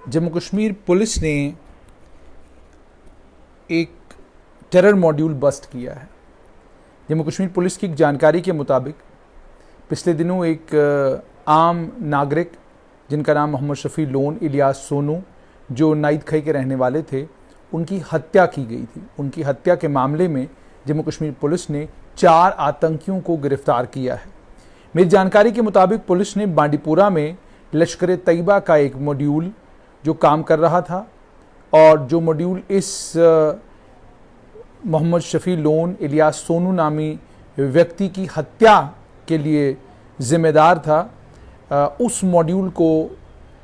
Jammu Kashmir police ने एक terror module bast किया है। जम्मू कश्मीर पुलिस की जानकारी के मुताबिक पिछले दिनों एक आम नागरिक जिनका नाम मोहम्मद शफी लोन इलियास सोनू, जो नाइद खई के रहने वाले थे, उनकी हत्या की गई थी। उनकी हत्या के मामले में जम्मू कश्मीर पुलिस ने 4 आतंकियों को गिरफ्तार किया है। मेरी जानकारी के मुताबिक पुलिस ने बांडीपुरा में लश्कर तैयबा का एक मॉड्यूल जो काम कर रहा था, और जो मॉड्यूल इस मोहम्मद शफी लोन इलियास सोनू नामी व्यक्ति की हत्या के लिए जिम्मेदार था, उस मॉड्यूल को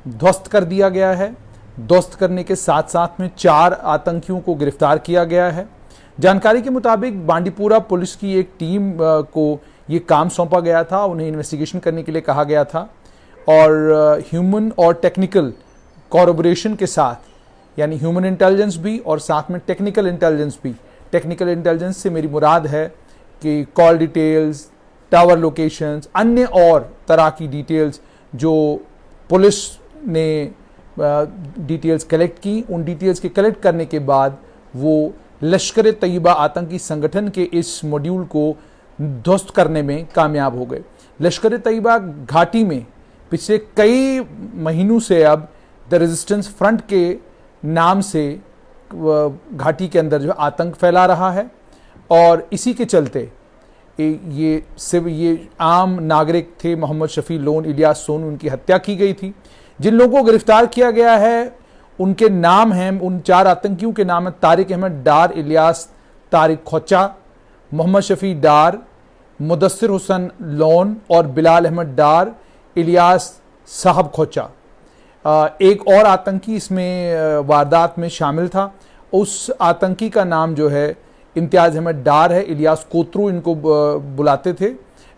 ध्वस्त कर दिया गया है। ध्वस्त करने के साथ साथ में 4 आतंकियों को गिरफ्तार किया गया है। जानकारी के मुताबिक बांडीपुरा पुलिस की एक टीम को ये काम सौंपा गया था, उन्हें इन्वेस्टिगेशन करने के लिए कहा गया था, और ह्यूमन और टेक्निकल कोऑर्डिनेशन के साथ, यानी ह्यूमन इंटेलिजेंस भी और साथ में टेक्निकल इंटेलिजेंस भी। टेक्निकल इंटेलिजेंस से मेरी मुराद है कि कॉल डिटेल्स, टावर लोकेशंस, अन्य और तरह की डिटेल्स जो पुलिस ने डिटेल्स कलेक्ट की, उन डिटेल्स के कलेक्ट करने के बाद वो लश्कर तैयबा आतंकी संगठन के इस मॉड्यूल को ध्वस्त करने में कामयाब हो गए। लश्कर तैयबा घाटी में पिछले कई महीनों से अब द रेजिस्टेंस फ्रंट के नाम से घाटी के अंदर जो आतंक फैला रहा है, और इसी के चलते ये आम नागरिक थे मोहम्मद शफी लोन इलियास सोनू, उनकी हत्या की गई थी। जिन लोगों को गिरफ्तार किया गया है उनके नाम हैं, उन 4 आतंकियों के नाम हैं तारिक अहमद डार इलियास तारिक खोचा, मोहम्मद शफी डार, मुदस्सिर हुसैन लोन और बिलाल अहमद डार इलियास साहब खोचा। एक और आतंकी इसमें वारदात में शामिल था। उस आतंकी का नाम जो है इम्तियाज़ अहमद डार है, इलियास कोतरू इनको बुलाते थे।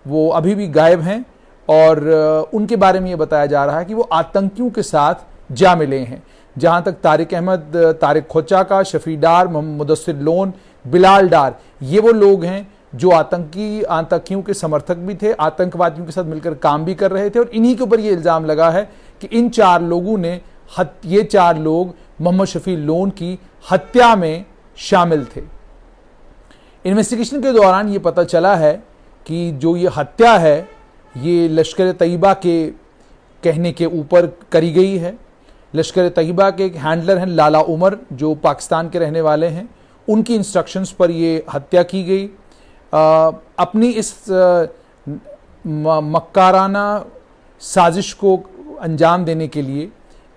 वो अभी भी गायब हैं, और उनके बारे में ये बताया जा रहा है कि वो आतंकियों के साथ जा मिले हैं। जहाँ तक तारिक अहमद तारिक खोचा का, शफी डार, मुदस्सिर लोन, बिलाल डार, ये वो लोग हैं जो आतंकियों के समर्थक भी थे, आतंकवादियों के साथ मिलकर काम भी कर रहे थे, और इन्हीं के ऊपर ये इल्ज़ाम लगा है कि इन 4 लोगों ने ये 4 लोग मोहम्मद शफी लोन की हत्या में शामिल थे। इन्वेस्टिगेशन के दौरान ये पता चला है कि जो ये हत्या है ये लश्कर तैयबा के कहने के ऊपर करी गई है। लश्कर तैयबा के एक हैंडलर हैं लाला उमर, जो पाकिस्तान के रहने वाले हैं, उनकी इंस्ट्रक्शंस पर ये हत्या की गई। अपनी इस मक्काराना साजिश को अंजाम देने के लिए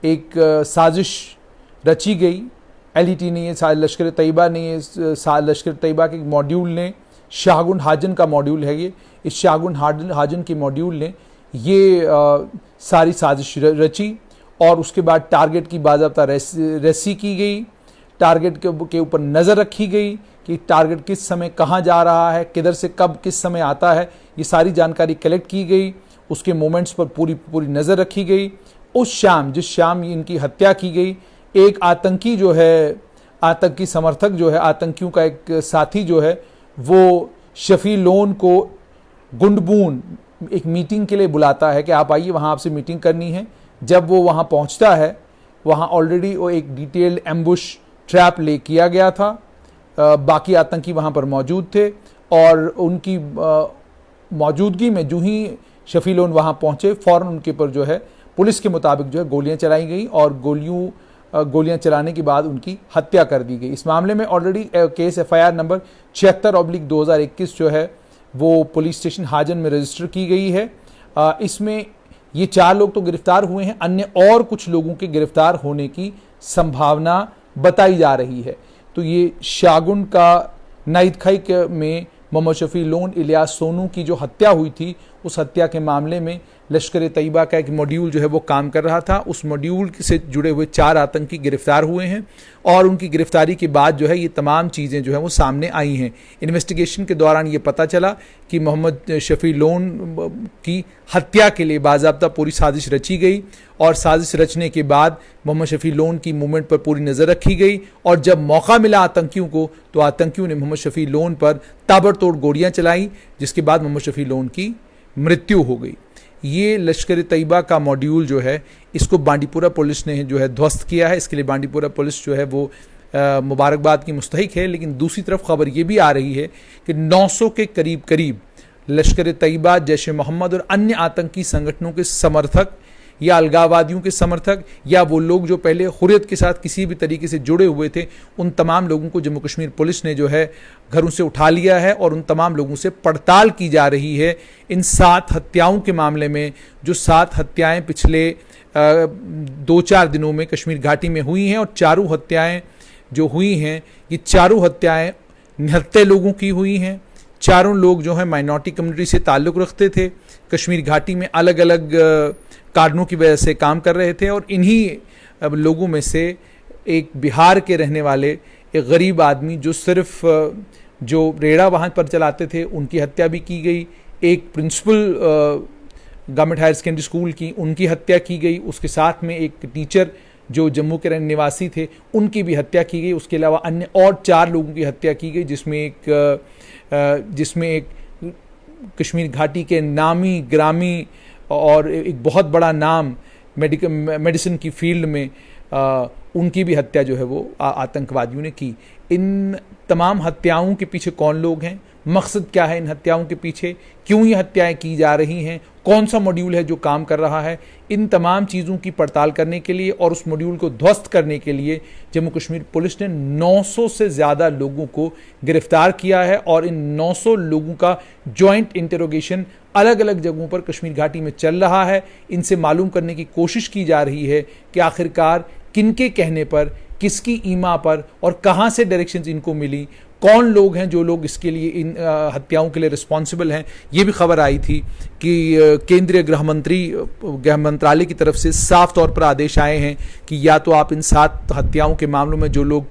एक साजिश रची गई। LET ने ये लश्कर तैयबा ने ये लश्कर तैयबा के मॉड्यूल ने, शाहगुन हाजन का मॉड्यूल है ये, इस शाहगुन हाजन के मॉड्यूल ने ये सारी साजिश रची, और उसके बाद टारगेट की बाज़ाब्ता रेसी की गई। टारगेट के ऊपर नज़र रखी गई कि टारगेट किस समय कहाँ जा रहा है, किधर से कब किस समय आता है, ये सारी जानकारी कलेक्ट की गई। उसके मोमेंट्स पर पूरी नज़र रखी गई। उस शाम, जिस शाम इनकी हत्या की गई, एक आतंकी जो है, आतंकी समर्थक जो है, आतंकियों का एक साथी जो है, वो शफी लोन को गुंडबून एक मीटिंग के लिए बुलाता है कि आप आइए, वहाँ आपसे मीटिंग करनी है। जब वो वहाँ पहुँचता है, वहाँ ऑलरेडी वो एक डिटेल्ड एम्बुश ट्रैप ले किया गया था। बाकी आतंकी वहाँ पर मौजूद थे, और उनकी मौजूदगी में जो ही शफी लोन वहाँ पहुँचे, फ़ौरन उनके पर जो है पुलिस के मुताबिक जो है गोलियाँ चलाई गई, और गोलियां चलाने के बाद उनकी हत्या कर दी गई। इस मामले में ऑलरेडी केस FIR नंबर 76/2021 जो है वो पुलिस स्टेशन हाजन में रजिस्टर की गई है। इसमें ये 4 लोग तो गिरफ्तार हुए हैं, अन्य और कुछ लोगों के गिरफ्तार होने की संभावना बताई जा रही है। तो ये शाहगुन का नाइद खई में मोहम्मद शफी लोन इलियास सोनू की जो हत्या हुई थी, उस हत्या के मामले में लश्कर तैयबा का एक मॉड्यूल जो है वो काम कर रहा था। उस मॉड्यूल से जुड़े हुए 4 आतंकी गिरफ्तार हुए हैं, और उनकी गिरफ्तारी के बाद जो है ये तमाम चीज़ें जो है वो सामने आई हैं। इन्वेस्टिगेशन के दौरान ये पता चला कि मोहम्मद शफी लोन की हत्या के लिए बाज़ाब्ता पूरी साजिश रची गई, और साजिश रचने के बाद मोहम्मद शफी लोन की मूवमेंट पर पूरी नज़र रखी गई, और जब मौका मिला आतंकियों को, तो आतंकियों ने मोहम्मद शफी लोन पर ताबड़तोड़ गोलियाँ चलाई, जिसके बाद मोहम्मद शफी लोन की मृत्यु हो गई। ये लश्कर तैयबा का मॉड्यूल जो है इसको बांडीपुरा पुलिस ने जो है ध्वस्त किया है। इसके लिए बांडीपुरा पुलिस जो है वो मुबारकबाद की मुस्तहिक है। लेकिन दूसरी तरफ खबर ये भी आ रही है कि 900 के करीब लश्कर तैयबा, जैश ए मोहम्मद और अन्य आतंकी संगठनों के समर्थक या अलगाववादियों के समर्थक या वो लोग जो पहले हुर्रियत के साथ किसी भी तरीके से जुड़े हुए थे, उन तमाम लोगों को जम्मू कश्मीर पुलिस ने जो है घरों से उठा लिया है और उन तमाम लोगों से पड़ताल की जा रही है। इन 7 हत्याओं के मामले में, जो 7 हत्याएं पिछले 2-4 दिनों में कश्मीर घाटी में हुई हैं, और चारों हत्याएं जो हुई हैं, ये चारों हत्याएं निहत्थे लोगों की हुई हैं। चारों लोग जो हैं माइनॉरिटी कम्युनिटी से ताल्लुक़ रखते थे, कश्मीर घाटी में अलग अलग कारणों की वजह से काम कर रहे थे, और इन्हीं लोगों में से एक बिहार के रहने वाले एक गरीब आदमी जो सिर्फ जो रेड़ा वाहन पर चलाते थे, उनकी हत्या भी की गई। एक principal government higher secondary school की, उनकी हत्या की गई। उसके साथ में एक टीचर जो जम्मू के रहने निवासी थे, उनकी भी हत्या की गई। उसके अलावा अन्य और 4 लोगों की हत्या की गई, जिसमें एक कश्मीर घाटी के नामी ग्रामी और एक बहुत बड़ा नाम मेडिसिन की फील्ड में उनकी भी हत्या जो है वो आतंकवादियों ने की। इन तमाम हत्याओं के पीछे कौन लोग हैं, मकसद क्या है इन हत्याओं के पीछे, क्यों ये हत्याएं की जा रही हैं, कौन सा मॉड्यूल है जो काम कर रहा है, इन तमाम चीज़ों की पड़ताल करने के लिए और उस मॉड्यूल को ध्वस्त करने के लिए जम्मू कश्मीर पुलिस ने 900 से ज़्यादा लोगों को गिरफ्तार किया है। और इन 900 लोगों का जॉइंट इंटरोगेशन अलग अलग जगहों पर कश्मीर घाटी में चल रहा है। इनसे मालूम करने की कोशिश की जा रही है कि आखिरकार किनके कहने पर, किसकी ईमा पर और कहाँ से डायरेक्शंस इनको मिली, कौन लोग हैं जो लोग इसके लिए इन हत्याओं के लिए रिस्पॉन्सिबल हैं। ये भी खबर आई थी कि केंद्रीय गृह मंत्रालय की तरफ से साफ तौर पर आदेश आए हैं कि या तो आप इन 7 हत्याओं के मामलों में जो लोग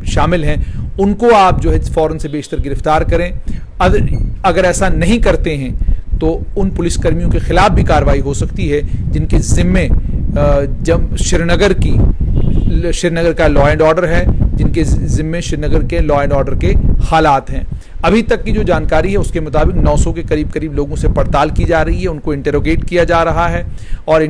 शामिल हैं उनको आप जो है फ़ौरन से बेशतर गिरफ्तार करें। अगर ऐसा नहीं करते हैं तो उन पुलिसकर्मियों के खिलाफ भी कार्रवाई हो सकती है जिनके जिम्मे जब श्रीनगर का लॉ एंड ऑर्डर है, जिनके जिम्मे श्रीनगर के लॉ एंड ऑर्डर के हालात हैं। अभी तक की जो जानकारी है उसके मुताबिक 900 के करीब लोगों से पड़ताल की जा रही है, उनको इंटरोगेट किया जा रहा है। और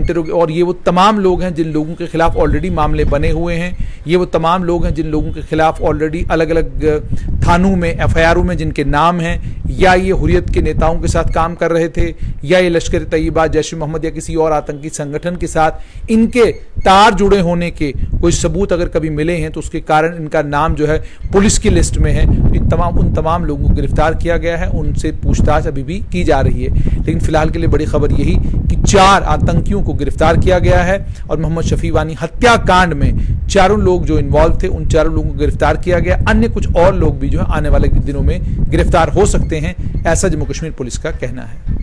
ये वो तमाम लोग हैं जिन लोगों के खिलाफ ऑलरेडी मामले बने हुए हैं। ये वो तमाम लोग हैं जिन लोगों के खिलाफ ऑलरेडी अलग अलग थानों में, FIR में जिनके नाम हैं, या ये हुर्रियत के नेताओं के साथ काम कर रहे थे, या ये लश्कर तैयबा, जैश ए मोहम्मद या किसी और आतंकी संगठन के साथ इनके तार जुड़े होने के कोई सबूत अगर कभी मिले हैं तो उसके कारण इनका नाम जो है पुलिस की लिस्ट में है। उन तमाम लोगों को गिरफ्तार किया गया है, उनसे पूछताछ अभी भी की जा रही है। लेकिन फिलहाल के लिए बड़ी खबर यही कि 4 आतंकियों को गिरफ्तार किया गया है और मोहम्मद शफी वानी हत्याकांड में चारों लोग जो इन्वॉल्व थे उन चारों लोगों को गिरफ्तार किया गया। अन्य कुछ और लोग भी जो है आने वाले दिनों में गिरफ्तार हो सकते हैं, ऐसा जम्मू कश्मीर पुलिस का कहना है।